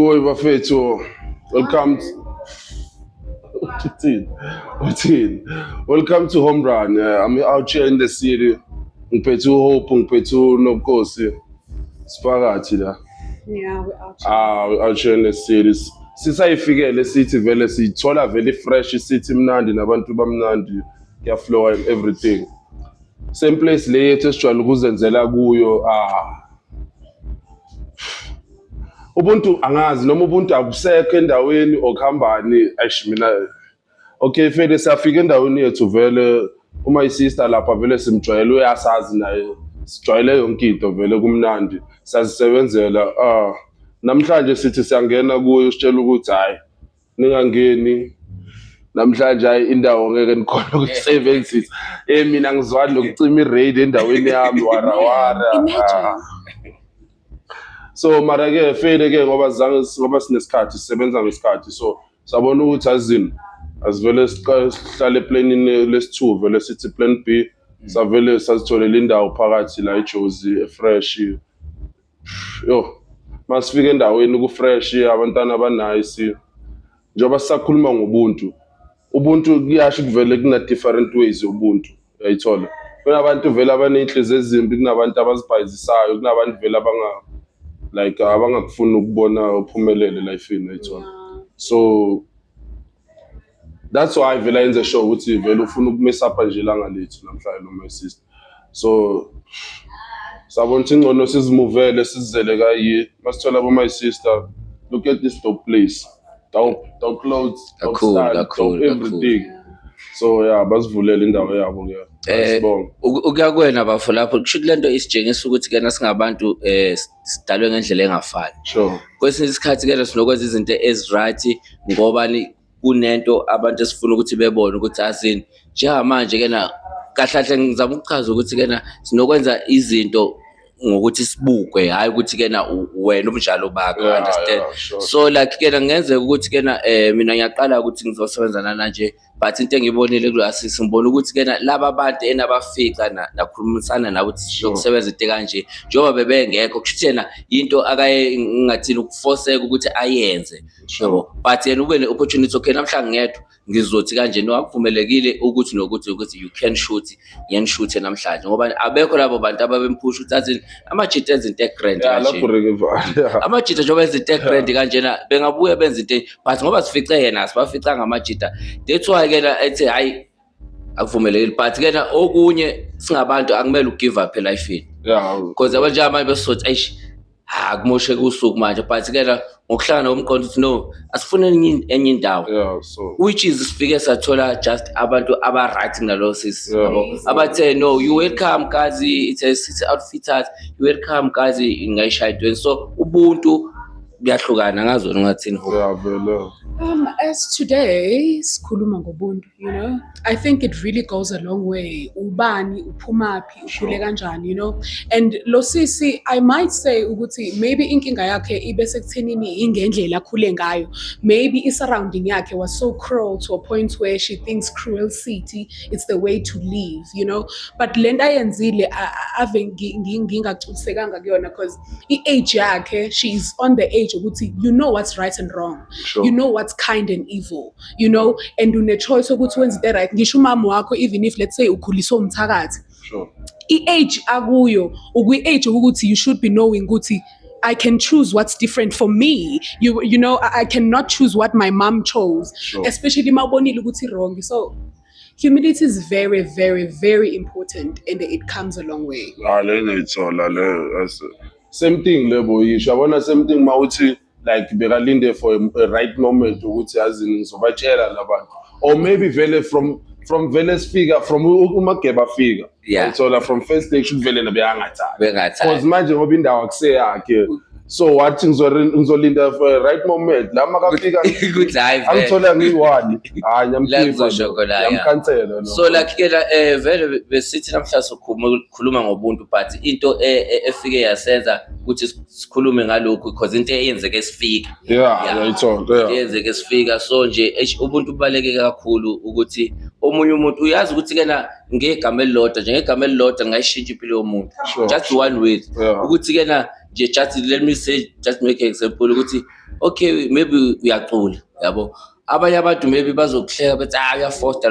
Boy bafethu, welcome. Uthini? Welcome to Home Run. I'm out here in the city. Ngiphethe uHope, ngiphethe uNokosi. Sifakathi la. Yeah, we're out. We're out here in the city. Sisayifikele sithi vele sithola vele fresh sithi mnandi nabantu bamnandi. Kuyaflow and everything. Same place le yethu esijwayele ukuzenzela kuyo. Ubuntu angazi noma ubuntu abusekho endaweni okuhambani mina okay fede siyafika endaweni yethu vele uma isister lapha vele simjwayele uyasazi naye sijwayele yonke into vele kumnandi sazisebenzela namhlanje sithi siyangena kuyo sitshela ukuthi hayi ningangeni namhlanje hayi indawo ngeke nikhona ukusebenzisa mina ngizwani lokucima iraid endaweni yami wara so mara ke fede ke ngoba sinesikhathi sisebenza ngesikhathi so sabona ukuthi azini asivele sihlale planini lesi2 vele sithi plan B savele sazitholela indawo phakathi la eJozi fresh masifika endaweni ku fresh abantwana abanice njoba sisakhuluma ngobuntu kuyasho kuvele kuna different ways ubuntu uyayithola kunabantu vele abanenhliziyo ezimbi kunabantu abazibhayizisayo kunabantu vele abangakufuni ukubona uphumelele lifeini ayithola so that's why vele yenze show ukuthi vele ufuna ukumesa up nje langa lethu namhlanje no my sister so sabona ukuthi ingcono sizimuvele sizizele kayi masithola bo my sister look at this dope place dope clothes dope everything so yeah basivulele indawo yabo ke sibonga ukuyakwena bafo lapho kusho lento isijengisa ukuthi kena singabantu sidalwe ngendlela engafani sure kwesinye isikhathi kena sinokwenza izinto eziright ngoba kunento abantu esifuna ukuthi bebone ukuthi azini njengamanje kena kahlahle ngizama ukuchaza ukuthi kena sinokwenza izinto ngokuthi sibukwe hayi ukuthi kena wena umjalo bakho understand sure. So like kena ngenzeka ukuthi kena mina ngiyaqala ukuthi ngizosebenzana nanje but into engibonile kulasi simbona ukuthi kena laba bantu enabafica nakhulumisana nabo ukuthi sokusebenza into kanje njengoba bebengekho kushuthena into akaye ngathini ukuforseka ukuthi ayenze yebo but yena ube ne opportunity okay namhlanje ngedwa ngizothi kanje no akuvumelekile ukuthi you can shoot yenishoot namhlanje ngoba abekho labo bantu ababemphusha ukuthi athi amajita enza into grand kanje amajita njengoba enza into grand kanjena bengabuye benza into but ngoba sifice yena sibafica ngamajita that's why kena ethi hayi akuvumelekile but kena okunye singabantu akumele ugive up elifeini because abanje amanye besothi eish akumoshe kusuku manje but kena ngokuhlangana nomqondo ukuthi no asifune enye indawo so which is sifike sathola just abantu aba right nalo sisi abathe no you welcome guys it's a city outfitters you welcome guys ingayishayidweni so ubuntu kuyahlukana ngazona ngathini vele As today, sikhuluma ngobuntu, you know, I think it really goes a long way. Ubani, uphumaphi, ukhule kanjani, you know. And lo sisi, I might say ukuthi maybe inkinga yakhe ibe sekuthenini ingendlela akhule ngayo. Maybe i-surrounding yakhe was so cruel to a point where she thinks cruel city it's the way to live, you know. But lento ayenzile ave ngingagculisekanga kuyona because i-age yakhe, she's on the age ukuthi you know what's right and wrong. Sure. You know what's kind and evil, you know, and une choice ukuthi wenze into right. Ngisho umama wakho even if let's say ukhuliswa umthakathi. Sure. I-age akuyo ukwi-age ukuthi you should be knowing ukuthi I can choose what's different for me. You know, I cannot choose what my mom chose, Sure. especially mawubonile ukuthi wrong. So humility is very, very, very important and it comes a long way. Same thing lebo yisho yabona same thing mawuthi like bekalinde for a right moment ukuthi azini ngizobatshela labantu or maybe vele from vele sifika from umageba fika ayithola from first day should vele nabeyangathanda because manje ngoba indawo akuseyakhe so wathi ngizolinda for a right moment la makafika ukuthi hayi angithola ngiyi1 hayi nyamkhansela so like kela vele besithi namhlanje sokhuluma ngobuntu but into efike yasenza ukuthi sikhulume ngalokho because into eyenzeke sifika ayithola eyenzeke sifika so nje ubuntu ubaleke kakhulu ukuthi omunye umuntu uyazi ukuthi kena ngegama elilodwa njengegama elilodwa ngayishintsha impilo yomuntu just one way ukuthi kena just make an example ukuthi okay maybe uyacula yabo abanye abantu maybe bazokuhleka bethi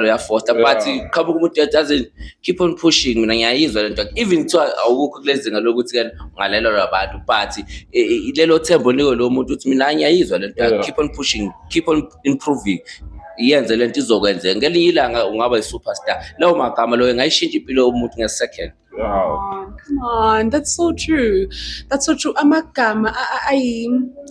uyafosta but qhamuka umuntu that doesn't keep on pushing mina ngiyayizwa lento even kuthiwa awukho kulezinga lokuthi ke ungalelwa abantu but lelo thembo liko lo muntu uthi mina ngiyayizwa lento keep on pushing keep on improving yenze lento izokwenzeka ngelinye ilanga ungaba i-superstar lawo magama loyo ngayishintsha impilo yomuntu nge-second. Oh, come on, that's so true. That's so true. Amagama,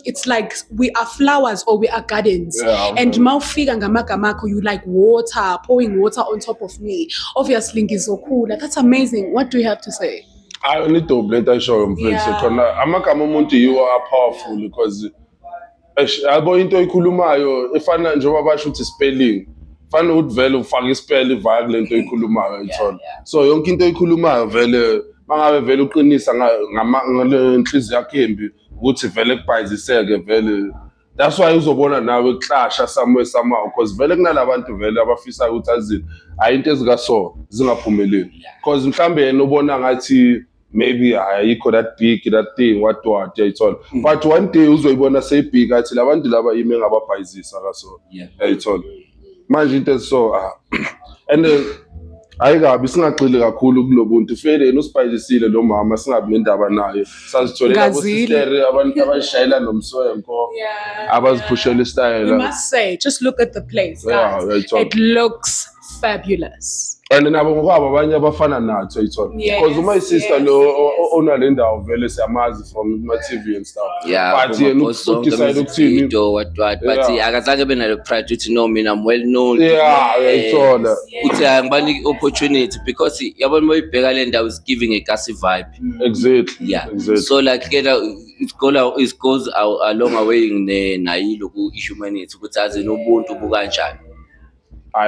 it's like we are flowers or we are gardens. And mawufika ngamagama akho, you like water, pouring water on top of me. Obviously, ngizokhula. That's amazing. What do you have to say? I need to blend that show amagama omuntu you are powerful because yabo into oyikhulumayo efana njengoba basho ukuthi spelling fana ukuthi vele ufake ispell via kule nto oyikhulumayo ithola so yonke into oyikhulumayo vele mangabe vele uqinisa ngale inhliziyo yakho embi ukuthi vele kubhayiziseke vele that's why uzobona nawe kuslasha somewhere somehow because vele kunalabantu vele abafisa ukuthi azini ayinto ezikaso zingaphumeleli because mhlambe yena ubona ngathi maybe ayikho that big that thing what yayithola but one day uzoyibona seyibig athi labantu laba yime ngababhayizisa kaso yayithola manje into so and ayikabi singagxili kakhulu kulobuntu fele yena usibhayizisile lo mama singabi nendaba naye sazitholela abo sister abantu abashayela nomsoyenko abaziphushela istyle. We must say just look at the place guys. It looks fabulous. And nabo ngokwabo abanye abafana nathi ayithola because my sister lo onale ndawo vele siyamazi from my TV and stuff but yena ukudecide ukuthini but akazange benalo pride ukuthi no mina I'm well known ayithola uthi angibani opportunity because yabona moyibheka le ndawo is giving a gassy vibe exactly. So like it goes a long way nayilo ku humanity ukuthi aze nobuntu bukanjani.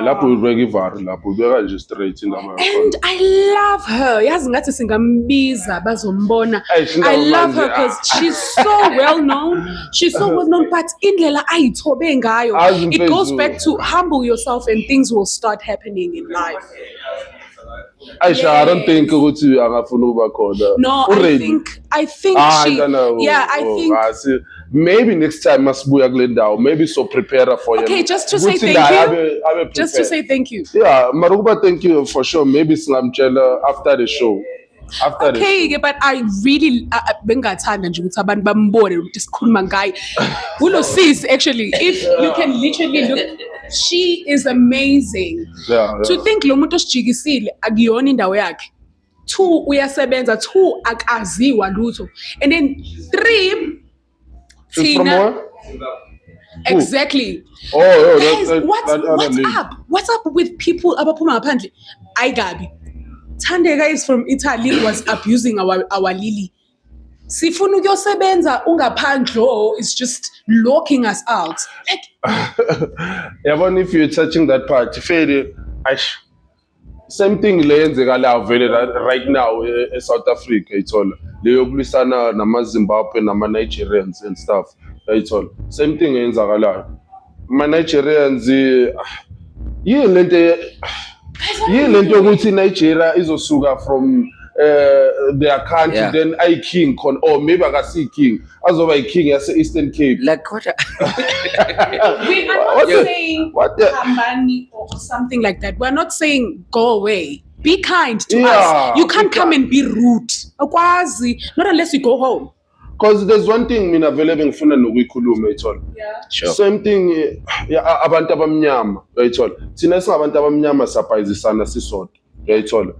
Lapho uregivar lapho ubeka nje straight indaba yakho. And I love her. Yazi ngathi singambiza bazombona. I love her because she's so well known. She's so well known but indlela ayithobe ngayo. It goes back to humble yourself and things will start happening in life. Aisha, I don't think ukuthi angafuna ukuba khona. No, I think she I think maybe next time masibuya kule ndawo maybe so prepare for you. Okay, just to say thank you. Just to say thank you. Yeah, Maruba, thank you for sure. Maybe singamtshela after the show. Okay, but I really bengathanda nje ukuthi abantu bambone ukuthi sikhuluma ngaye. Ulo sis actually if you can literally look she is amazing. To think lo muntu osijikisile akuyona indawo yakhe. 2 uyasebenza 2 akaziwa lutho. And then 3 Tina. Exactly. Guys, what's up with people abaphuma ngaphandle? Ayigabi. Thandeka is from Italy was abusing our Lily. Sifuna ukuyosebenza ungaphandle is just locking us out. Yabona if you're touching that part, fairly same thing leyenzeka la vele right now in South Africa ithola. Leyo kulisana nama Zimbabwe nama Nigerians and stuff. Ithola. Same thing eyenzakalayo. Ma Nigerians yini lento ukuthi Nigeria izosuka from their country then I king or maybe akasi king azoba king yase Eastern Cape like what we are not saying Hamani or something like that. We're not saying go away. Be kind to us. You can't come and be rude. Akwazi not unless you go home. Because there's one thing mina vele bengifuna nokuyikhuluma ithola. Sure. Same thing abantu abamnyama uyayithola. Thina singabantu abamnyama sabhayizisana sisodwa uyayithola.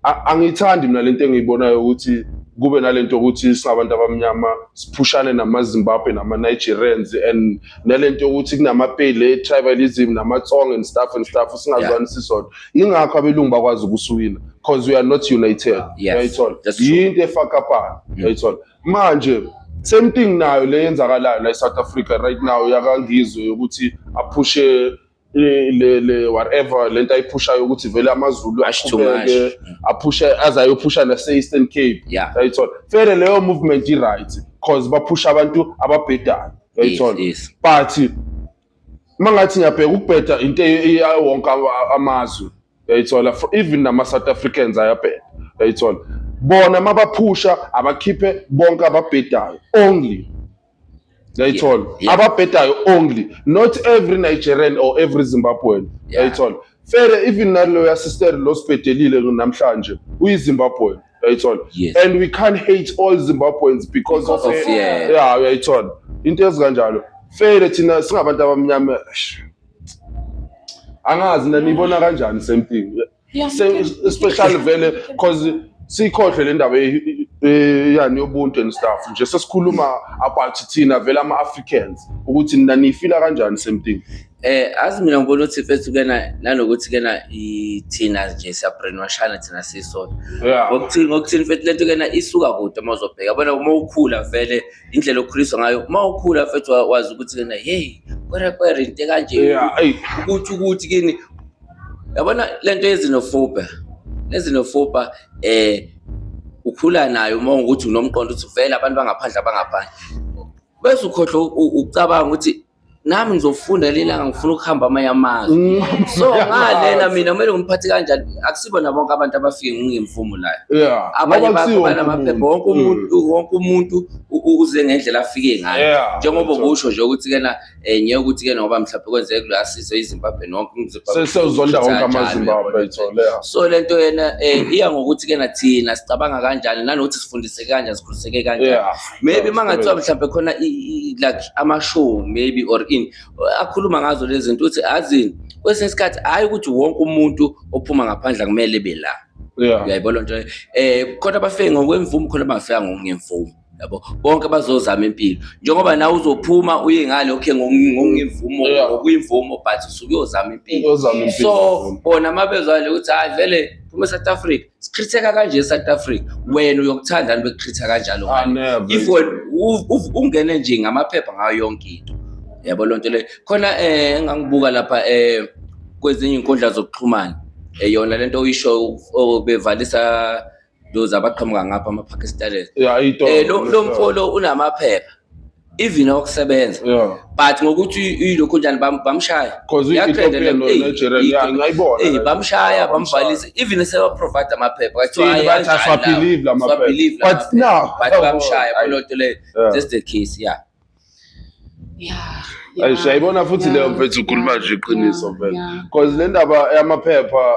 Angithandi mina lento engiyibonayo ukuthi kube nalento ukuthi singabantu abamnyama siphushane nama Zimbabwe nama Nigerians and nalento ukuthi kunamapele tribalism namatsong and stuff singazwani sisodwa. Ingakho abelungu bakwazi ukusuwina because we are not united. Uyayithola. Yinto efakapana uyayithola. Manje same thing nayo leyenzakalayo la eSouth Africa right now yakangizwe ukuthi aphushe le whatever lento ayiphushayo ukuthi vele amaZulu aqhubeke aphusha azayophusha nase Eastern Cape uyayithola vele leyo movement right because baphusha abantu ababhedayo uyayithola but mangathi ngiyabheka ukubheda into wonke amazwe uyayithola even nama South Africans ayabheda uyayithola bona mabaphusha abakhiphe bonke ababhedayo only. Yayithola Yeah. ababhedayo only, not every Nigerian or every Zimbabwean. Yeah. Yayithola fere even nalo sister lo sibhedelile namhlanje uyiZimbabwean. Yayithola Yes. and we can't hate all Zimbabweans because of yeah. yeah uyayithola into ezikanjalo fere thina singabantu abamnyama angazi nanibona kanjani same thing. Yeah, Same, especially vele cause sikhohle le ndaba yani yobuntu and stuff nje sesikhuluma about thina vele ama-Africans ukuthi nina niyifila kanjani same thing. Azi mina ngibona ukuthi mfethu kena nanokuthi kena thina nje siyabrainwashana thina sisodwa. Yeah. Ngokuthini mfethu lento kena isuka kude uma uzobheka. Yabona uma ukhula vele indlela okhuliswa ngayo. Uma ukhula mfethu wazi ukuthi kena hey kwere into kanje. Yeah, hey. Ukuthi kini yabona lento yezinofobia. Lezinofobia ukhula nayo uma ukuthi unomqondo ukuthi vele abantu bangaphandle. Bese ukhohlwa ucabanga ukuthi nami ngizofunda lelanga ngifuna ukuhamba amanye amazwe. So ngalena mina kumele ngiphathe kanjani akusibo nabonke abantu abafike ngemvumo la. Yeah. Abanye bakho banamaphepha wonke umuntu uze ngendlela afike ngayo. Yeah. Njengoba ubusho nje ukuthi kena ngeke ukuthi kena ngoba mhlawumbe kwenzeke kula sizo iZimbabwe nonke umZimbabwe. Sesizonda wonke amaZimbabwe yayithola. So lento yena iya ngokuthi kena thina sicabanga kanjani nanokuthi sifundiseke kanjani sikhuliseke kanjani. Yeah. Maybe mangathiwa mhlawumbe khona like ama-show maybe or akhuluma ngazo lezi zinto uthi azini kwesinye isikhathi hayi ukuthi wonke umuntu ophuma ngaphandle kumele bela. Yeah. Uyayibona nje khona bafike ngokwemvumo khona bafika ngemvumo yabo bonke bazozama impilo njengoba nawe uzophuma uye ngale okay ngemvumo ngokuyimvumo but usuke uyozama impilo. So bona mabezwale ukuthi hayi vele phuma South Africa sikhritika kanje South Africa wena uyokuthandani bekhritika kanjalo if ungene nje ngamaphepha ngayo yonke into yabo lonto le khona engangibuka lapha kwezinye inkundla zokuxhumana yona lento oyisho obevalisa those abaqhamuka ngapha ama-Pakistanis. Lo mfolo unamaphepha even okusebenza but ngokuthi ilokho njani bamshaya bamshaya bamvalisa even sebaprovide amaphepha but now bamshaya lonto le that's the case. Ayibona futhi leyo mfethu ukhuluma nje iqiniso vele because le ndaba yamaphepha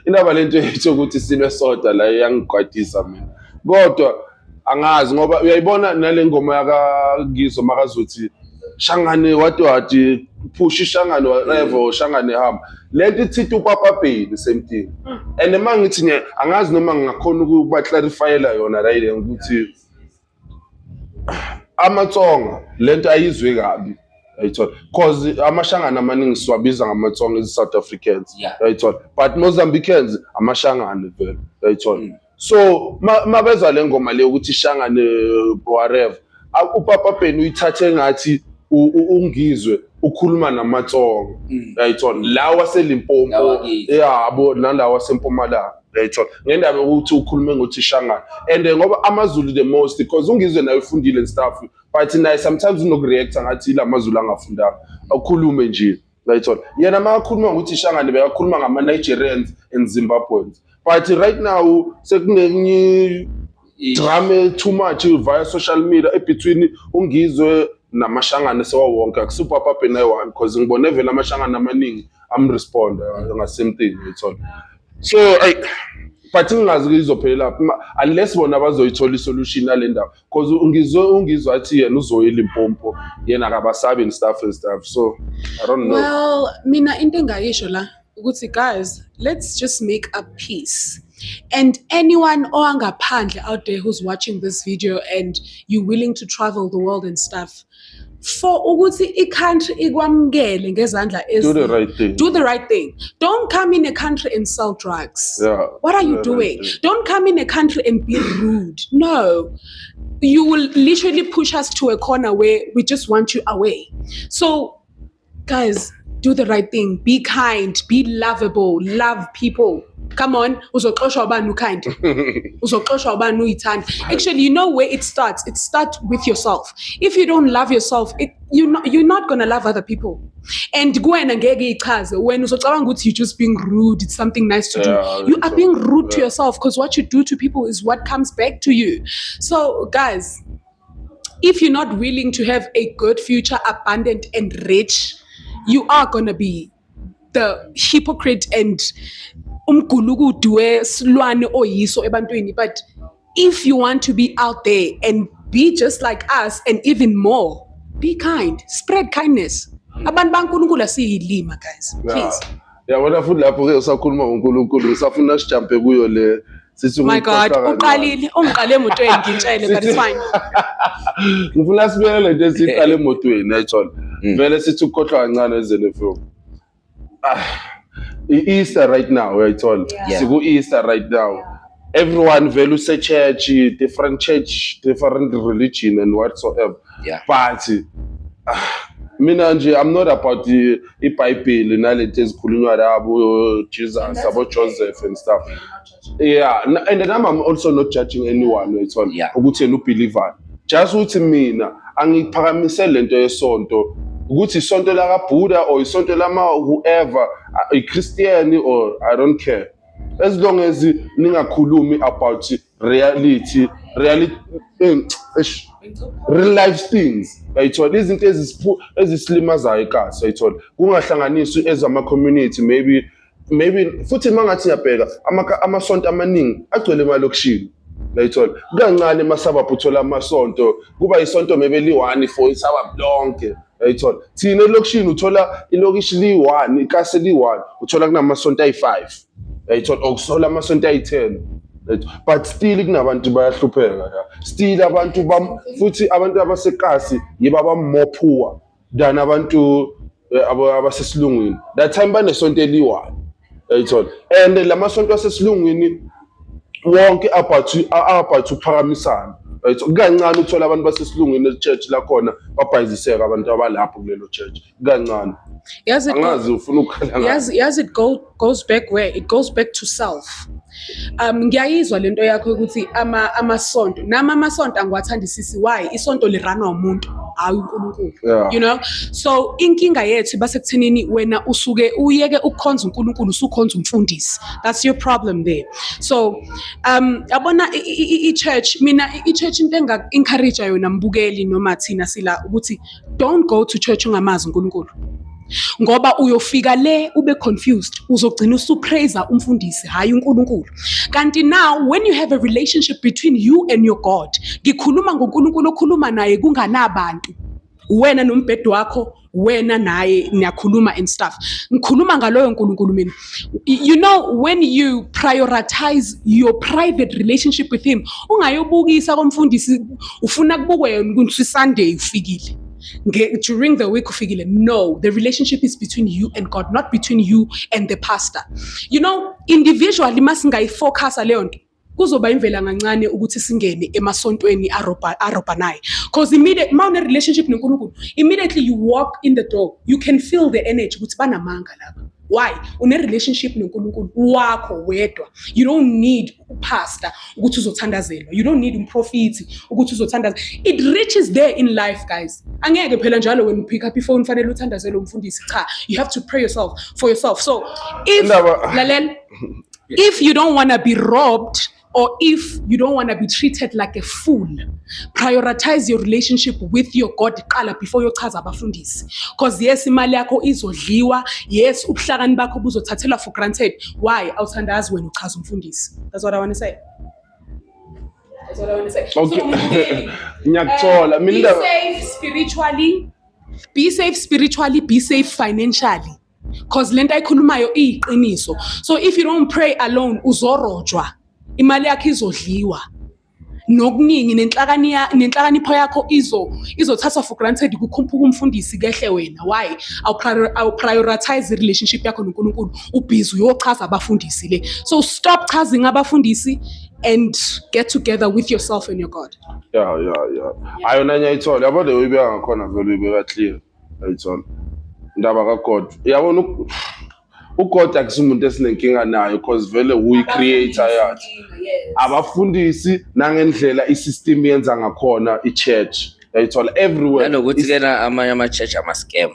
indaba lento ethi ukuthi silwe soda la iyangigwadisa mina kodwa angazi ngoba uyayibona nale ngoma yakaNgizo makazothi shangane wati push ishangane whatever shangane hamba lento ithitha uPapa Bheki same thing and mangithi nje angazi noma ngingakhona ukuba clarifyela yona la ile ukuthi amatsonga lento ayizwe kabi yayithola because amashangana amaningi siwabiza ngamatsonga ezi-South Africans yayithola but Mozambicans amashangane vele yayithola so mabezwa le ngoma le ukuthi ishangane whatever uPapa Bheki uyithathe ngathi ungizwe ukhuluma namatsonga yayithola la waseLimpopo yabo nalawa waseMpumalanga yayithola ngendaba ukuthi ukhulume ngokuthi ishangane and ngoba amaZulu the most because ungizwe nayo ufundile and stuff but naye sometimes unokureact ngathi la maZulu angafundanga ukhulume nje yayithola yena makakhuluma ngokuthi ishangane bekakhuluma ngama-Nigerians and Zimbabweans but right now sekunenye drama too much via social media between ungizwe namashangane sewawonke akusuPapa Bheki naye one because ngibone vele amashangane amaningi amresponda ngasame thing yayithola so but ingazi izophelela unless bona bazoyithola isolution nale ndaba because ungizwe athi yena uzoya eLimpopo yena akabasabi and stuff so I don't know. Well mina into engayisho la ukuthi guys let's just make a peace and anyone ongaphandle out there who's watching this video and you willing to travel the world and stuff for ukuthi i-country ikwamukele ngezandla do the right thing. Do the right thing. Don't come in a country and sell drugs. Yeah. What are you doing? Don't come in a country and be rude. No. You will literally push us to a corner where we just want you away. So guys, do the right thing, be kind, be lovable, love people. Come on, uzoxoshwa ubani kind. Uzoxoshwa ubani uyithanda. Actually, you know where it starts? It starts with yourself. If you don't love yourself, you're not gonna love other people. And kuwena ngeke ichaze when uzocabanga ukuthi you're just being rude, it's something nice to do. You are being rude to yourself because what you do to people is what comes back to you. So guys, if you're not willing to have a good future, abundant and rich, you are gonna be the hypocrite and umgulukudu wesilwane oyiso ebantwini. But if you want to be out there and be just like us and even more, be kind, spread kindness. Abantu baNkulunkulu asiyilima guys, please. Yeah, wena futhi lapho ke usakhuluma ngoNkulunkulu usafuna sijampe kuyo le sithi My God, uqalile ungiqale emotweni ngintshele but it's fine. Ngifuna sibuyele lento esiqale emotweni ayithola. Vele sithi ukhohlwa kancane ezele film. Easter right now, ayithola. Siku Easter right now. Everyone vele use church, different religion and whatsoever. Yeah. But mina nje I'm not about iBhayibheli nalento ezikhulunywa labo Jesus abo Joseph and stuff. Yeah, and then I'm also not judging anyone ayithola ukuthi yena ubeliever. Just ukuthi mina angiphakamise lento yesonto ukuthi isonto la kaBuddha or isonto lama whoever a Christian or I don't care, as long as ningakhulumi about real life things ayithola izinto ezisilimazayo ekhaya ayithola kungahlanganiswa ezama community maybe futhi mangathi ngiyabheka amasonto amaningi agcwele emalokishini ayithola kancane masabapha uthola amasonto kuba isonto maybe li1 for isaba lonke ayithola thina elokishini uthola ilokishi li1 ikase li1 uthola kunamasonto ayi5 ayithola okusola amasonto ayi10 but still kunabantu bayahlupheka still abantu futhi abantu abasekasi yiba more poor than abantu abasesilungwini that time banesonto eli1 ayithola and lamasonto asesilungwini wonke about uphakamisana kancane uthola abantu basesilungwini e-church la khona babhayiziseka abantu abalapho kulelo church kancane. Yes, Angazi ufuna ukukhala ngazi. Yes, it goes back where? It goes back to self. Ngiyayizwa lento yakho ukuthi amasonto nama amasonto angiwathandisisi why isonto liranwa umuntu hayi uNkulunkulu. You know, so inkinga yethu basekuthenini wena usuke uyeke ukukhonza uNkulunkulu usukhonza umfundisi. That's your problem there. So yabona i-church mina i-church into enga encourage yona mbukeli noma thina sila ukuthi don't go to church ungamazi uNkulunkulu. Ngoba uyofika le ube confused uzogcina usupraise umfundisi hayi uNkulunkulu. Kanti now when you have a relationship between you and your God, ngikhuluma ngoNkulunkulu okhuluma naye kunganabantu, wena nombhedo wakho, wena naye niyakhuluma and stuff. Ngikhuluma ngaloyo uNkulunkulu mina. You know, when you prioritize your private relationship with him, ungayobukisa komfundisi ufuna kubukwe yona ukuthi Sunday ufikile. During the week ufikile. No, the relationship is between you and God, not between you and the pastor. You know, individually masingayifocus leyo nto kuzoba imvela ngancane ukuthi singene emasontweni arobanayo, because immediate uma relationship noNkulunkulu, immediately you walk in the door you can feel the energy ukuthi banamanga lapha. Why? Une relationship noNkulunkulu wakho wedwa. You don't need pastor ukuthi uzothandazelwa. You don't need umprofiti ukuthi uzothandazela. It reaches there in life, guys. Angeke phela njalo when you pick up iphone fanele uthandazele umfundisi. Cha, you have to pray for yourself. So if you don't want to be robbed, or if you don't want to be treated like a fool, prioritize your relationship with your God before yochaza abafundisi. Because yes, imali yakho izodliwa, yes, ubuhlakani bakho buzothathelwa for granted. Why? Awuthandazi wena uchaza umfundisi. That's what I want to say. Okay. Ngiyakuthola mina be safe spiritually, be safe financially. Because lento ayikhulumayo iyiqiniso. So if you don't pray alone uzorojwa. Imali yakho izodliwa. Nokuningi nenhlakanipho yakho izothathwa for granted kukhuphuka umfundisi kehle wena. Why? I'll prioritize the relationship yakho noNkulunkulu. Ubhizi uyochaza abafundisi le. So stop chazing abafundisi and get together with yourself and your God. Yeah. Ayona nyayithola yabo le uyibeka ngakhona vele uyibeka clear. Ayithola. ndaba kaGod. Yabona uGod akusumuntu esinenkinga nayo because vele uyi-creator yathi. Abafundisi nangendlela isystem yenza ngakhona i-church. Yayithola everywhere. Nanokuthi kena amanye ama-church ama-scam.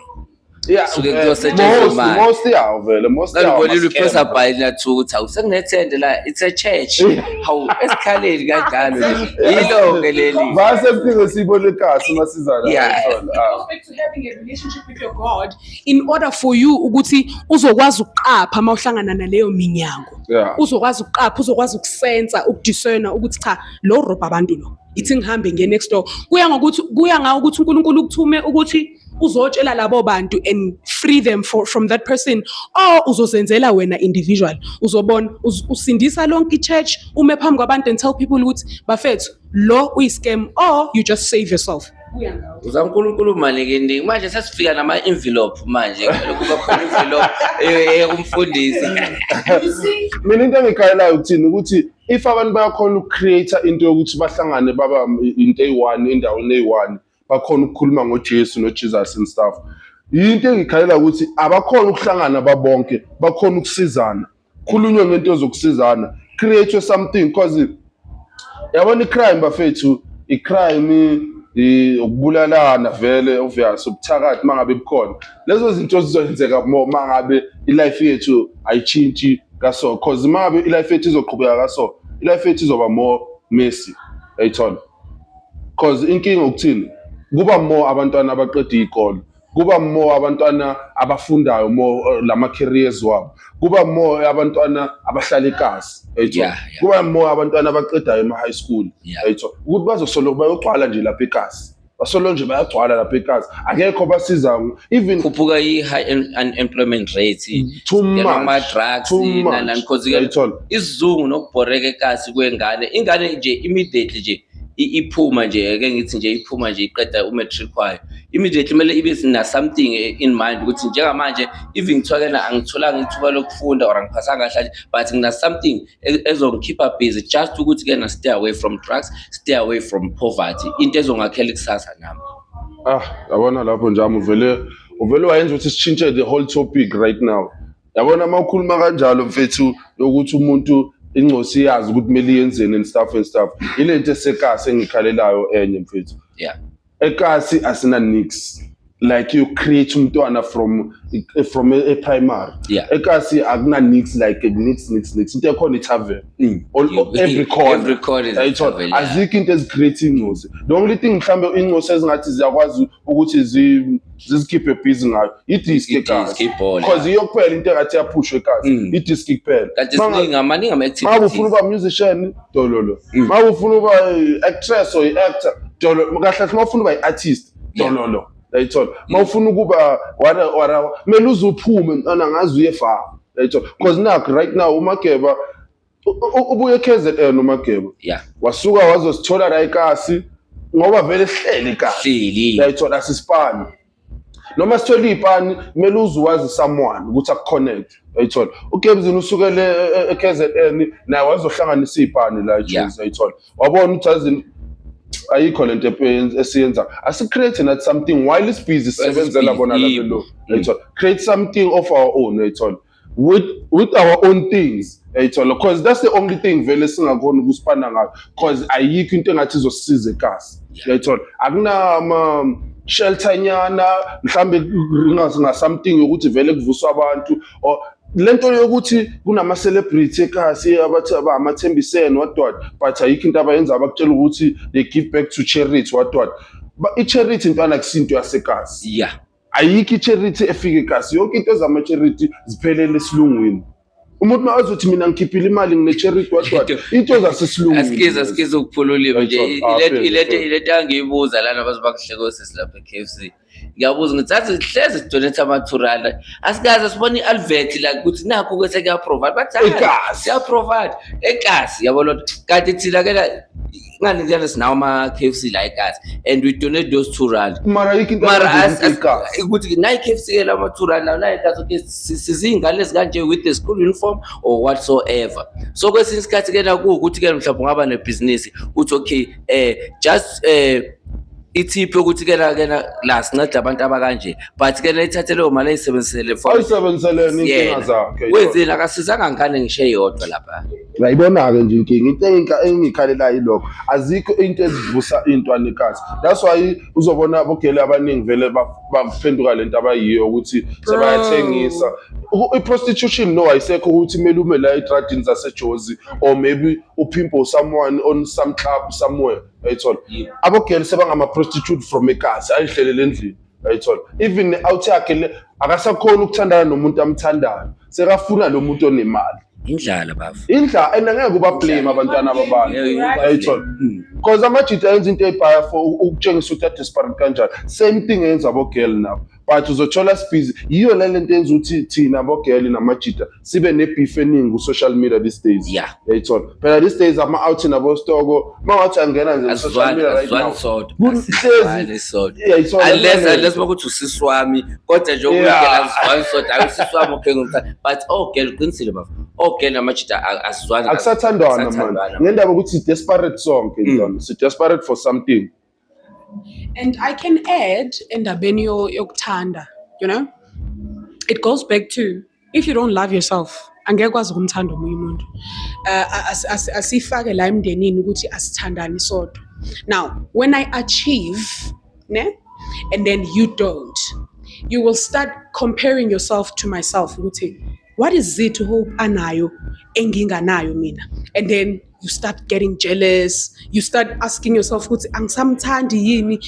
Yeah, Suke kuyosetshenziswa imali. most yawo vele, most yawo. Ngibonile uProfessor Bhayini lathi ukuthi awusenethende la it's a church. Hawu esikhaleni kanjalo. Yilo ke leli. Base kuphinde siyibone kasi masizana. Yeah. It goes back to having a relationship with your God in order for you ukuthi uzokwazi ukuqapha mawuhlangana naleyo minyango. Yeah. Uzokwazi ukuqapha, uzokwazi ukusensa, ukudiscerna ukuthi cha lo robha abantu lo. Ithi ngihambe ngiye next door. Kuya ngakuthi uNkulunkulu ukuthume ukuthi uzotshela labo bantu and free them from that person or uzozenzela wena individual uzobona usindisa lonke ichurch ume phambi kwabantu and tell people ukuthi bafethu lo uyi-scam or you just save yourself. uzaNkulunkulu manje manje sesifika nama-envelope manje kuba khona envelope umfundisi. Mina into engikhayelayo ukuthini ukuthi if abantu bayakhona ukucreate into yokuthi bahlangane baba into eyi-one endaweni eyi-one bakhona ukukhuluma ngoJesu noJesus and stuff. Into engikhalela ukuthi abakhona ukuhlangana babonke bakhona ukusizana khulunywe ngento zokusizana create something because yabona icrime bafethu icrime ukubulalana vele obvious ubuthakathi mangabe bukhona lezo zinto zizoyenzeka more mangabe ilife yethu ayichinthi kaso because mangabe ilife yethu izoqhubeka kaso ilife yethu izoba more messy ayithola because inkinga ukuthini kuba more abantwana abaqeda izikole kuba more abantwana abafundayo more lama careers wabo kuba more abantwana abahlala ekasi ayithola kuba more abantwana abaqedayo ema high school ayithola ukuthi bazosolo bayogcwala nje lapha ekasi basolo nje bayagcwala lapha ekasi akekho basiza even khuphuka i-high unemployment rate too much ama-drugs nani because isizungu nokubhoreka ekasi kwengane ingane nje immediately nje iphuma nje ake ngithi nje iphuma nje iqeda umatric kwayo immediately kumele ibe na something in mind ukuthi njengamanje even ngithwakena angitholanga ithuba lokufunda or angiphasanga kahle but ngina something ezongikhipha busy just ukuthi ke na stay away from drugs, stay away from poverty, into ezongakhela ikusasa nami. Yabona lapho njalo uvele wayenza ukuthi sichintshe the whole topic right now. Yabona mawukhuluma kanjalo mfethu ukuthi umuntu ingcosi yazi ukuthi kumele yenzeni and stuff ile nto esekasi engikhalelayo enye mfethu ekasi asina nix like you create umntwana from a primary ekasi akuna nix like nix into ekhona itavern every corner is azikho into ezicreate ingcosi. The only thing mhlambe ingcosi ezingathi ziyakwazi ukuthi zizikhiphe busy ngayo i-disc ekasi because iyo kuphela into engathi yaphushwa ekasi i-disc kuphela. Kanti siningi ama-activities mabe ufuna uba musician dololo mabe ufuna uba actress or actor dololo kahle mawufuna uba i-artist dololo ayithola mawufuna ukuba wara kumele uzuphume mntana ngazi uyefa ayithola because nakho right now uMageba ubuye KZN uMageba wasuka wazosithola la ekasi ngoba vele sihleli ekasi ayithola asisipani noma sithola ipani kumele uzuwazi someone ukuthi akuconnect ayithola uGebzini usukele eKZN naye wazohlanganisa ipani la eJesu ayithola wabona ukuthi ayikho lento esiyenza asicreate not something while is busy sebenzela bona lapho ayithola create something of our own ayithola with our own things ayithola because that's the only thing vele singakhona ukusipana ngayo because ayikho into engathi izosisiza ekasi ayithola akuna shelter nyana mhlambe nga something ukuthi vele kuvuswa abantu or lento yokuthi kunama celebrity ekasi abathi amathembisene what but ayikho into abayenza abakutshela ukuthi they give back to charity what i-charity intwana kusinto yasekasi ayikho i-charity efika ekasi yonke into ezama charity ziphelele esilungwini umuntu mawazothi mina ngikhiphile imali ngine-charity what into zasesilungwini asikize ukuphululima nje ilento angiyibuza lana bazobakuhleko sesilapha eKFC ngiyabuza ngithi athi hlezi sidonate ama-2 asikaze sibone i-advert la ukuthi nakho kwese kuyaprovide bathi siyaprovide ekasi yabona kanti thina ke ngani sinawo ama-KFC la ekasi and we donate those R2 mara ukuthi nayi KFC ke la ma-R2 lawo nayi ekasi okay sizingane ezikanje with the school uniform or whatsoever so kwesinye isikhathi ke nakuwukuthi ke mhlawumbe ungaba nebhizinisi uthi okay just ithiphe ukuthi kena la sinceda abantu abakanje but kena ithathe leyo mali ayisebenzisele for ayisebenziseleni inkinga zakhe wenzeni akasizanga ngane ngisho eyodwa lapha uyayibona-ke nje inkinga into engiyikhalela yilokho azikho into ezivusa intwanekazi that's why uzobona abogele abaningi vele baphenduka lento abayiyo ukuthi sebayathengisa i-prostitution no ayisekho ukuthi kumele ume la etradini zasejozi or maybe upimpo someone on some club somewhere ayithola abogele sebangama-prostitute from ekhasi ayihlelele endlini ayithola even out yakhe le akasakhona ukuthandana nomuntu amthandayo sekafuna lo muntu onemali indlala bafu and angeke ubablame abantwana babantu ayithola because amajita ayenza into eyibhaya for ukutshengisa ukuthi adesperate kanjani same thing eyenza abogele nabo but uzothola sibhizi yiyo le lento eyenza ukuthi thina abogele namajita sibe nebeef eningi ku-social media these days ayithola phela these days ama-out nabostoko mawathi angena nje social media right now unless bakuthi usisi wami kodwa nje ukuyela azizwani soda akusisi wami okhenga but ogele qinisile bafu ogele namajita asizwani akusathandwana manje ngendaba ukuthi si-desperate sonke si-desperate for something. And I can add endabeni yokuthanda, you know, it goes back to if you don't love yourself, angeke ukwazi ukumthanda omunye umuntu. Asifake la emndenini ukuthi asithandani sodwa. Now, when I achieve, ne, and then you don't, you will start comparing yourself to myself. Ukuthi what is it hope anayo enginganayo mina? And then you start getting jealous. You start asking yourself, angisamthandi yini?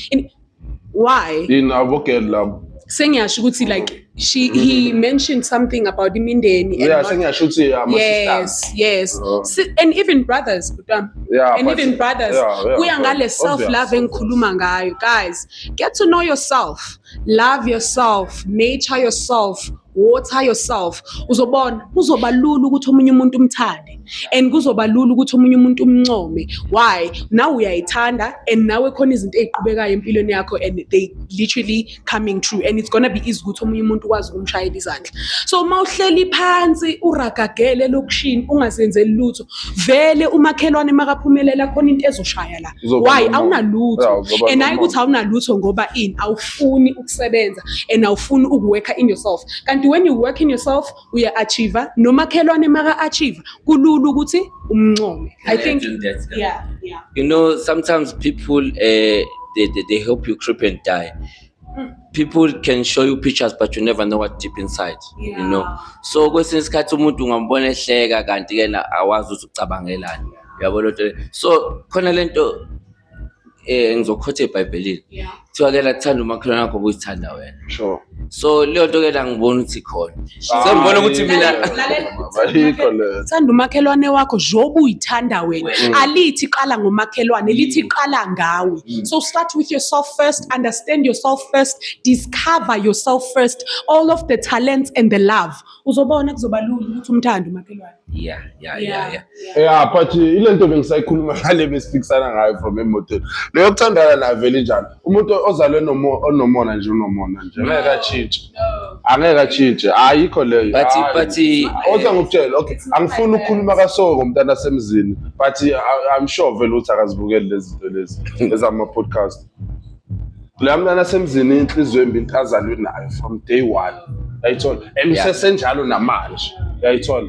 Why? In abogele labo. Sengiyasho ukuthi like he mentioned something about imindeni. Yeah, sengiyasho ukuthi yes. And even brothers, brothers, kuya ngale self-love engikhuluma ngayo. Guys, get to know yourself. Love yourself. Nature yourself. Water yourself. Uzobona kuzoba lula ukuthi omunye umuntu umthande and kuzoba lula ukuthi omunye umuntu umncome. Why? Now uyayithanda and nawe khona izinto eziqhubekayo empilweni yakho and they literally coming true and it's going to be easy ukuthi omunye umuntu ukwazi ukumshayela izandla. So mawuhleli phansi uragagele lokushini ungazenzeli lutho vele umakhelwane makaphumelela khona into ezoshaya la. Why? Awunalutho. And hayi ukuthi awunalutho ngoba awufuni ukusebenza and awufuni ukuworka in yourself. And when you work in yourself, we are achiever. No makhelwane maka achieve. Kululu ukuthi umncome. I think yeah. You know, sometimes people they help you creep and die. People can show you pictures but you never know what deep inside, you know. So kwesinye isikhathi umuntu ungambona ehleka kanti yena awazi ukuthi ucabangelani. Uyabona so khona lento ngizokhotha eBhayibhelini. Kuthiwa ke lathanda umakhelwane wakho obuyithanda wena. Sure. So leyo nto ke la ngibona ukuthi khona. Sengibona ukuthi mina thanda umakhelwane wakho njoba uyithanda wena. Alithi qala ngomakhelwane, lithi qala ngawe. So start with yourself first, understand yourself first, discover yourself first, all of the talents and the love. Uzobona kuzoba lula ukuthi umthande umakhelwane. Yeah, but ilento bengisayikhuluma ngale besifikisana ngayo from emotweni. Leyo kuthandana na vele njalo. Umuntu ozalwe onomona nje angeke atshintshe ayikho leyo but oza ngokutshela okay angifuni ukukhuluma kasoko ngomntana semzini but I'm sure vele uthi akazibukeli lezi zinto lezi ezama podcast la mntana semzini inhliziyo embi intazalwe nayo from day one yayithola emsesenjalo namanje yayithola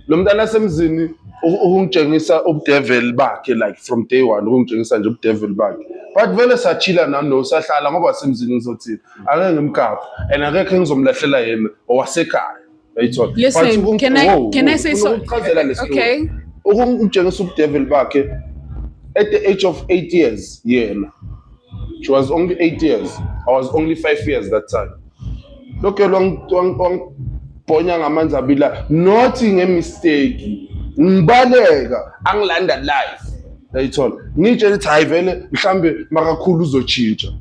lo mntana semzini ungitshengisa ubudevil bakhe like from day one ungitshengisa nje ubudevil bakhe but vele sachila nano sahlala ngoba semzini ngizothina angeke ngimkhapha and angeke ngizomlahlela yena owasekhaya yayithola listen can I say so okay ungitshengisa ubudevil bakhe at the age of 8 years yena she was only 8 years I was only 5 years that time lokho wangibhonya ngamanzi abila not ngemistake ngibaleka angilanda life yayithola ngitshela ukuthi hayi vele mhlambe makakhulu uzotshintsha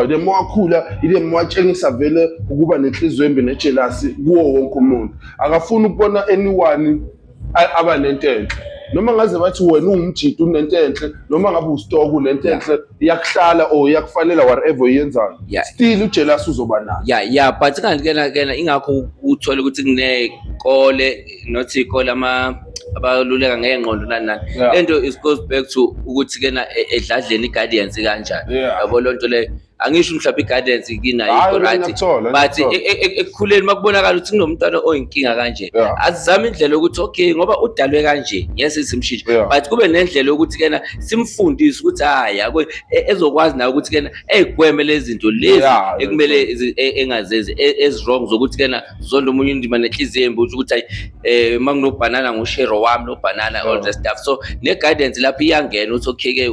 le mowakhula ile mowatshengisa vele ukuba nenhliziyo embi nejealousy kuwo wonke umuntu akafuni ukubona anyone aba nento enhle noma ngaze bathi wena ungumjito unento enhle noma ngabe usitoko unento enhle iyakuhlala or iyakufanele whatever uyenzayo still ujealousy uzoba nayo but kanti kena ingakho uthola ukuthi kunekole not ikole abaluleka ngengqondo nani Yeah. lento is goes back to ukuthi kena edladleni guidance kanjani Yeah. yabo lonto le angisho mhlawumbe guidance kina Hayi, right ngiyakuthola, but ngiyakuthola. ekukhuleni makubonakala ukuthi kunomntwana oyinkinga kanje Yeah. azizame indlela ukuthi okay ngoba udalwe kanje ngeke simshintshe Yeah. but kube nendlela yokuthi kena simfundise ukuthi hayi ezokwazi nawe ukuthi kena egweme lezi zinto lezi Yeah, ekumele engazenzi ezwrong zokuthi kena zonke umunye indima nenhliziyo embi ukuthi hayi manginobhanana ngoshero wami nobanana all that stuff so ne guidance lapho iyangena ukuthi okay ke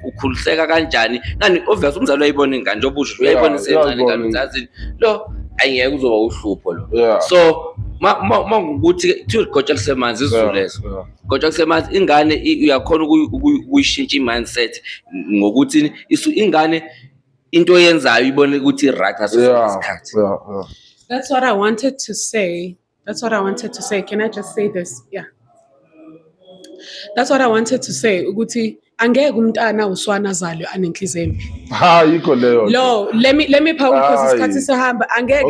ukhuliseka kanjani nani obvious umzali uyayibona ingane njengoba usho uyayibona isencane ngane uzazi lo ayingeke kuzoba uhlupho lo Yeah. so mangukuthi kuthiwa igotsha lisemanzi izulu lezo gotsha lisemanzi ingane uyakhona ukuyishintsha i-mindset ngokuthi ingane into oyenzayo ibone ukuthi i-right ngaso sonke isikhathi. That's what I wanted to say. Can I just say this? Yeah. That's what I wanted to say. Ukuthi angeke umntana uswana azalwe anenhliziyo embi. Yikho leyo. No, let me because Hayi. isikhathi sihamba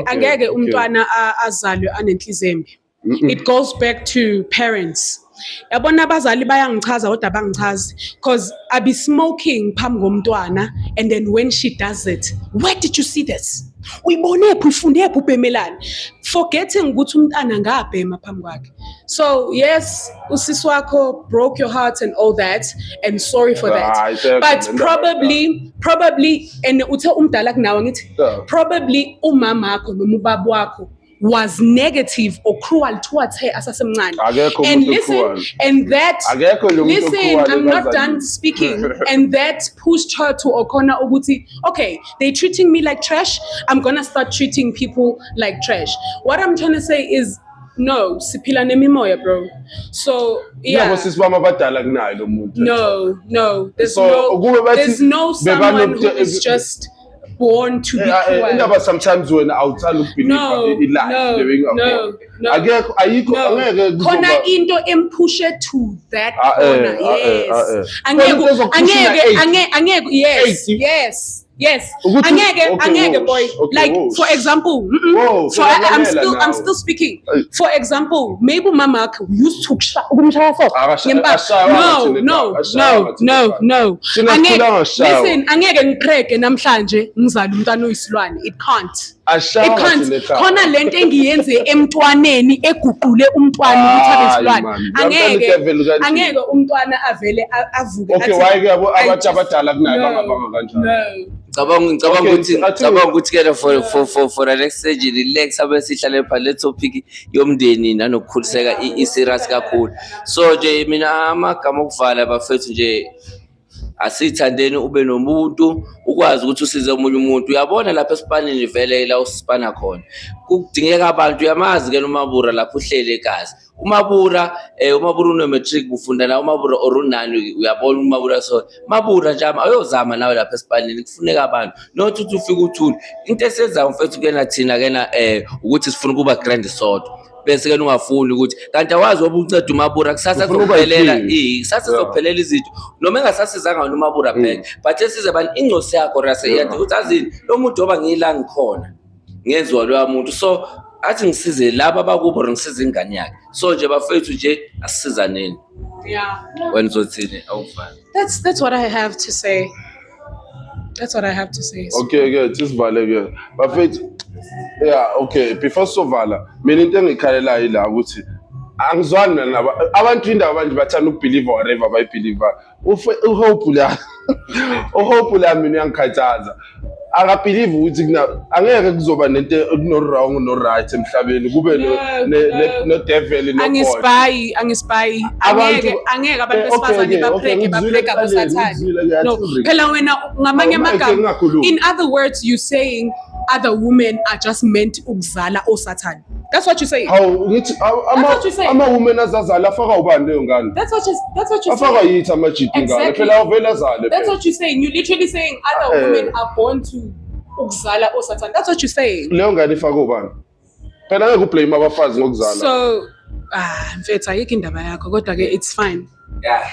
angeke umntwana azalwe anenhliziyo embi. It goes back to parents. Yabona abazali bayangichaza kodwa bangichazi because I be smoking phambi komntwana and then when she does it, where did you see this? Uyibone phi ufunde phi ubhemelani? Forgetting ukuthi umntana ngabhema phambi kwakhe. So yes, usisi wakho broke your heart and all that and sorry for that. But probably and uthe umdala kunawe ngithi probably umama wakho noma ubaba wakho was negative or cruel towards her asasemncane. And listen, and that listen, I'm not done speaking. And that pushed her to Okona Oguti. Okay, they treating me like trash. I'm gonna start treating people like trash. What I'm trying to say is no, siphila nemimoya, bro. So yeah. No. There's no someone who is just born to be cruel. Sometimes when outside look No. Khona into empushe to that corner. Yes. Angeke boy. Like for example, I'm still speaking. For example, maybe mama used to ukumshaya so. No. Listen, angeke ngiqhege namhlanje ngizala umntwana oyisilwane. It can't. Khona lento engiyenze emntwaneni eguqule umntwana ukuthi abe isilwane. Angeke umntwana avele avuke athi. Okay, why ke abantu abadala kunayo bangabanga kanjani? Ngicabanga ukuthi ke for the next stage relax abe sihlale pha le topic yomndeni nanokukhuliseka i-serious kakhulu. So nje mina amagama okuvala bafethu nje asithandeni ube nomuntu ukwazi ukuthi usize umunye umuntu. Uyabona lapha esipanini vele la usipana khona kudingeka abantu uyamazi ke uMabura lapho uhlele egazi uMabura uno matric ufunda na uMabura orunani uyabona uMabura so Mabura nje ayozama nawe lapha esipanini kufuneka abantu not ukuthi ufike uthule into esenza mfethu kena thina kena ukuthi sifuna kuba grand sodwa bese ke ungafuni ukuthi kanti awazi wobunceda uMabura kusasa zokuphelela kusasa zokuphelela izinto noma engasasizanga uMabura phela but esize bani ingcosi yakho rase yathi uthazini lo muntu oba ngila ngikhona ngezwe lo muntu so athi ngisize laba bakubo ngisize ingane yakhe so nje bafethu nje asisizaneni yeah wena uzothini awufana. That's what I have to say. Okay, sisivale ke bafethu. Yeah, okay, before sovala mina into engikhalela ila ukuthi angizwani nabo abantu indaba manje bathanda ukubelieve whatever bayibelieve uhope la mina uyangikhathaza akabelieve ukuthi angeke kuzoba nento no wrong no right emhlabeni kube no devil no angispayi angeke abantu besifazane bapheke babhleka bosathane no phela wena ngamanye amagama in other words you saying other women are just meant ukuzala osathane. That's what you say. Ama women azazala afaka ubani leyo ngane. That's what you say. Afaka yithi amajiti ngane phela avela azale. That's what you saying. You literally saying other women are born to ukuzala osathane. That's what you saying. Leyo ngane ifaka ubani? Phela ngeke ublame abafazi ngokuzala. So mfethu ayikho indaba yakho kodwa ke it's fine. Yeah.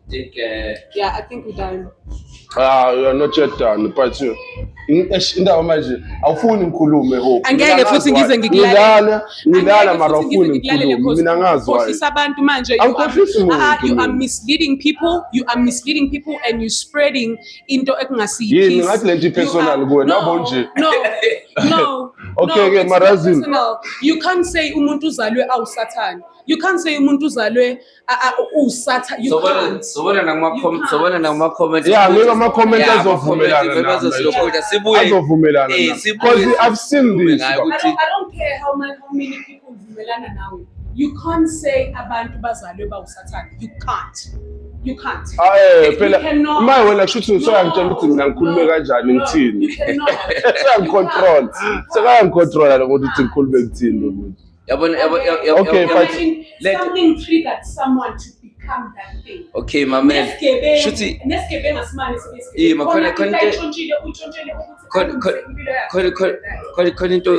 think Yeah, I think we're done. You are not yet done, but indawo manje awufuni ngikhulume Hope. Angeke futhi ngize ngikulalele. Ngidala Angeke mara futhi ngize awufuni ngikulalele ngikhulume. Mina ngazi why. ukhohlisa abantu manje. Awukhohlisi muntu, You are mina. misleading people. You are misleading people and you spreading into ekungasiyo Yini peace. ngathi lento You personal are- kuwena no, yabo nje. No. Okay, no, okay, it's mara not zini. personal. You can't say umuntu uzalwe awusathani. You can't say umuntu uzalwe usathani. You can't. sobona nakuma-comment Yeah, ngeke ama-comment azovumelana nami. sibuye Azovumelana nami. Because I've seen this. I don't care how many people vumelana nawe. You can't say abantu bazalwe bawusathani. You can't. You Phela cannot. uma wena kushuthi usuyangitshela ukuthi mina ngikhulume kanjani ngithini. You cannot. Seyangicontrol. Seyangicontrol ukuthi ngikhulume ngithini ukuthi. Okay, but Something triggered someone to become that thing. Okay, my man. Shuthi khona into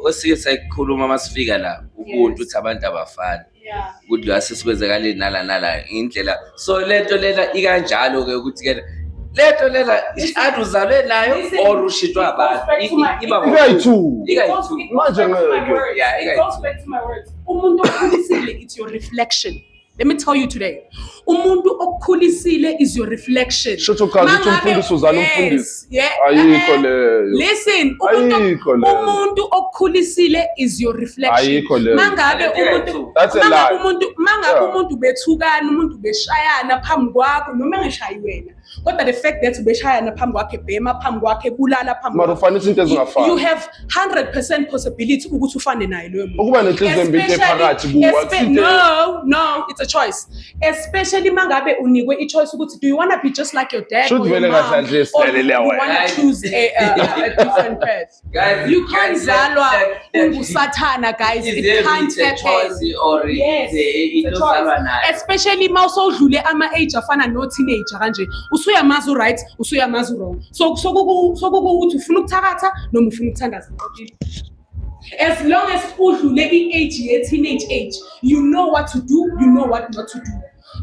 osike sayikhuluma masifika la ubuntu uthi abantu abafani Yeah. ukuthi la sesikwenzakaleni nala indlela so lento lena ikanjalo ke ukuthi ke lento lena athi uzalwe nayo or ushitwa abantu iba ikayi-two. Manje ngeke. Yeah, it goes back to my words. Umuntu okhulisile it's your reflection. Let me tell you today. Umuntu okhulisile is your reflection. Shuthi uchaza ukuthi umfundisi uzala umfundisi. Ayikho leyo. Listen, Ayikho leyo. umuntu okhulisile is your reflection. Ayikho leyo. Mangabe umuntu That's a lie. mangabe umuntu bethukana, umuntu beshayana phambi kwakho noma engishayi wena. Kodwa the fact that ubeshayana phambi kwakhe, bema phambi kwakhe, bulala phambi Mara ufanele into ezingafani. you have 100% possibility ukuthi ufane naye loyo muntu. Ukuba nenhliziyo embi into ephakathi kuwe. No, it's a choice. Especially mangabe unikwe i-choice ukuthi do you want to be just like your dad Should or your vele mom, kahle nje or do silalele you wena. want to choose a different path? Guys, You can't guys, zalwa that- ungusathana, guys. It can't happen. Yes, it's a choice. Especially mawusodlule ama-age afana no-teenager kanje. Usuyamazi right, usuyamazi wrong. So kukuthi ufuna ukuthakatha noma ufuna ukuthandaza. As long as udlule i-age ye-teenage age, you know what to do, you know what not to do.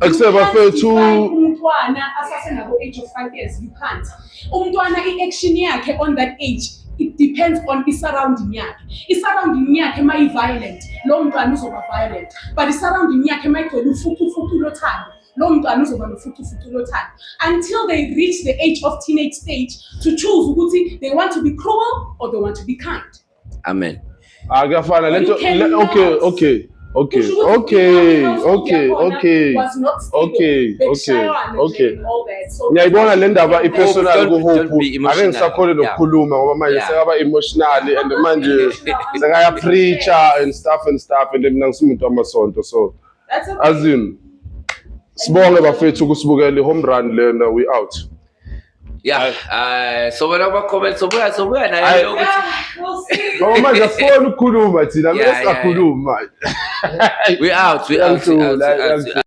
Except You can't bafethu. define umntwana asasenabo age of 5 years, you can't. Umntwana i-action yakhe on that age, it depends on i-surrounding yakhe. I-surrounding yakhe ma i-violent, lo mntwana uzoba violent. But i-surrounding yakhe ma igcwele ufutu lothando, lo mntwana uzoba nofutu lothando. Until they reach the age of teenage stage to choose ukuthi they want to be cruel or they want to be kind. Amen. Akuyafana lento. You cannot. Okay. Ngiyayibona le ndaba i-personal ku-Hope. Ake ngisakhole nokukhuluma ngoba manje sekaba emotional and manje sekaya preacher and stuff and mina ngisumuntu wamasonto so That's okay. azini sibonge bafethu kusibukela i-home run lena we out. Yeah, so wena ama-comments sobuya nayo ukuthi We'll see. Ngoba manje asifuni ukukhuluma thina, Yeah, singakhuluma. we out.